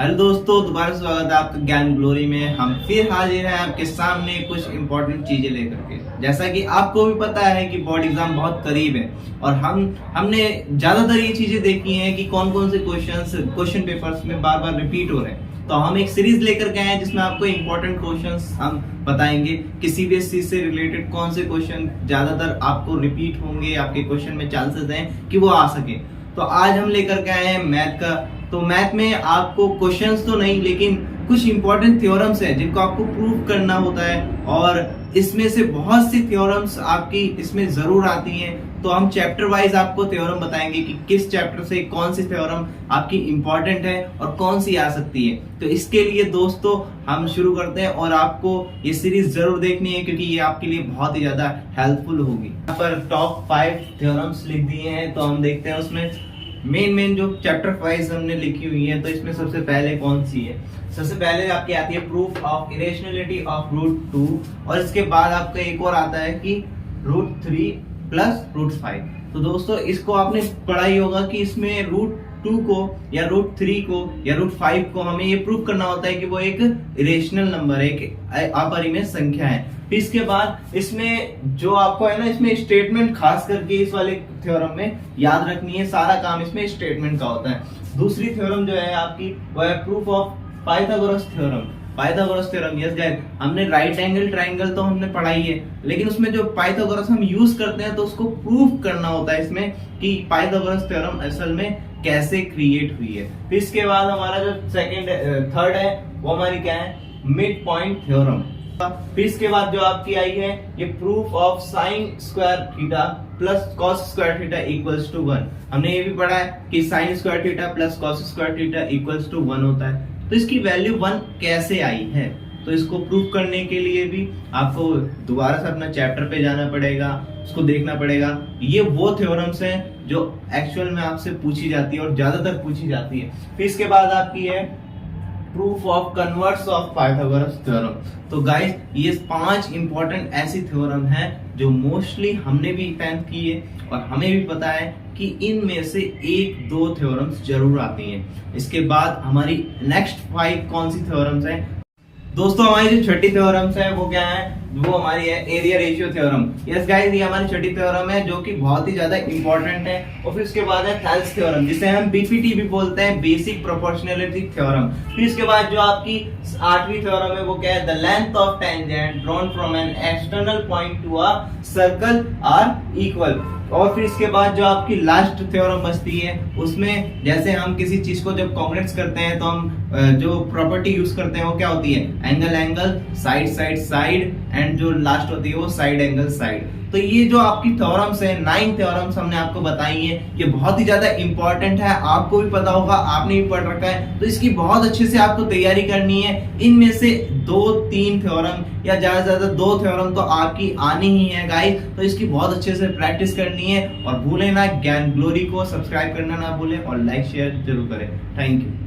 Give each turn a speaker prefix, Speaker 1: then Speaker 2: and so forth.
Speaker 1: Hello दोस्तों, दोबारा स्वागत है आपका ज्ञान ग्लोरी में। हम फिर हाजिर हैं आपके सामने कुछ इंपॉर्टेंट चीजें लेकर के। जैसा कि आपको भी पता है कि बोर्ड एग्जाम बहुत करीब है और हमने ज्यादातर ये चीजें देखी हैं कि कौन कौन से क्वेश्चन पेपर्स में बार बार रिपीट हो रहे हैं। तो हम एक सीरीज लेकर के आए हैं जिसमें आपको इंपॉर्टेंट क्वेश्चंस हम बताएंगे कि सीबीएसई से रिलेटेड कौन से क्वेश्चन ज्यादातर आपको रिपीट होंगे, आपके क्वेश्चन में चांसेस हैं कि वो आ सके। तो आज हम लेकर के आए हैं मैथ का। तो मैथ में आपको क्वेश्चंस तो नहीं, लेकिन कुछ इंपॉर्टेंट थ्योरम्स हैं जिनको आपको प्रूव करना होता है और इसमें से बहुत सी थ्योरम्स आपकी इसमें जरूर आती हैं। तो हम चैप्टर वाइज आपको थ्योरम बताएंगे कि किस चैप्टर से कौन सी थ्योरम आपकी इंपॉर्टेंट है और कौन सी आ सकती है। तो इसके लिए दोस्तों हम शुरू करते हैं और आपको ये सीरीज जरूर देखनी है क्योंकि ये आपके लिए बहुत ही ज्यादा हेल्पफुल होगी। यहाँ पर टॉप 5 थ्योरम्स लिख दिए हैं, तो हम देखते हैं उसमें मेन जो चैप्टर वाइज हमने लिखी हुई है। तो इसमें सबसे पहले कौन सी है? सबसे पहले आपकी आती है proof of irrationality of root 2 और इसके बाद आपका एक और आता है कि रूट 3 प्लस रूट 5। तो दोस्तों इसको आपने पढ़ा ही होगा कि इसमें रूट 2 को या रूट 3 को या रूट 5 को हमें ये प्रूव करना होता है कि वो एक इरेशनल नंबर है, एक अपरिमेय संख्या है। फिर इसके बाद इसमें जो आपको है ना, इसमें स्टेटमेंट खास करके इस वाले थ्योरम में याद रखनी है। सारा काम इसमें स्टेटमेंट का होता है। दूसरी थ्योरम जो है आपकी वो है proof of Pythagoras theorem. Pythagoras theorem, yes guys, हमने राइट एंगल ट्रायंगल तो हमने पढ़ाई है, लेकिन उसमें जो पाइथागोरस हम यूज करते हैं तो उसको प्रूफ करना होता है इसमें कि पाइथागोरस थ्योरम असल में कैसे क्रिएट हुई है। फिर इसके बाद हमारा जो थर्ड है वो हमारी क्या है? Mid point theorem. फिर इसके बाद जो आपकी आई है ये proof of sine square theta plus cos square theta equals to 1। हमने ये भी पढ़ा है कि sine square theta plus cos square theta equals to 1 होता है। तो इसकी वैल्यू 1 कैसे आई है? तो इसको प्रूफ करने के लिए भी आपको दोबारा से अपना चैप्टर पे जाना पड़ेगा, उसको देखना पड़ेगा। ये वो थ्योरम्स हैं जो एक्चुअल में आपसे पूछी जाती है और ज्यादातर पूछी जाती है। फिर इसके बाद आपकी है proof of converse of Pythagoras theorem. तो गाइस ये 5 इंपॉर्टेंट ऐसी थ्योरम हैं जो मोस्टली हमने भी 10th की है और हमें भी पता है कि इनमें से 1-2 थ्योरम्स जरूर आती हैं। इसके बाद हमारी नेक्स्ट 5 कौन सी थ्योरम्स हैं? दोस्तों हमारी जो छठी थ्योरम्स है वो क्या है? वो हमारी है area ratio theorem. Yes guys, ये हमारी छठी थ्योरम है जो कि बहुत ही ज्यादा इंपॉर्टेंट है। और फिर उसके बाद है थेल्स थ्योरम, जिसे हम बीपीटी भी बोलते हैं, बेसिक प्रोपोर्शनैलिटी थ्योरम। फिर इसके बाद जो आपकी 8वीं थ्योरम है वो क्या है? The length of tangent drawn from an external point to a circle are equal. और फिर इसके बाद जो आपकी लास्ट थ्योरम बचती है उसमें जैसे हम किसी चीज को जब कॉन्ग्रेट्स करते हैं तो हम जो प्रॉपर्टी यूज करते हैं वो क्या होती है? Angle angle, side side side, and जो लास्ट होती है वो साइड एंगल साइड। तो ये जो आपकी थ्योरम्स है 9 थ्योरम्स हमने आपको बताई है, ये बहुत ही ज्यादा इंपॉर्टेंट है। आपको भी पता होगा, आपने भी पढ़ रखा है, तो इसकी बहुत अच्छे से आपको तैयारी करनी है। इनमें से 2-3 थ्योरम या ज्यादा से ज्यादा 2 थ्योरम तो आपकी आनी ही है गाइस। तो इसकी बहुत अच्छे से प्रैक्टिस करनी है और भूलें ना, ज्ञान ग्लोरी को सब्सक्राइब करना ना भूलें और लाइक शेयर जरूर करें। Thank you.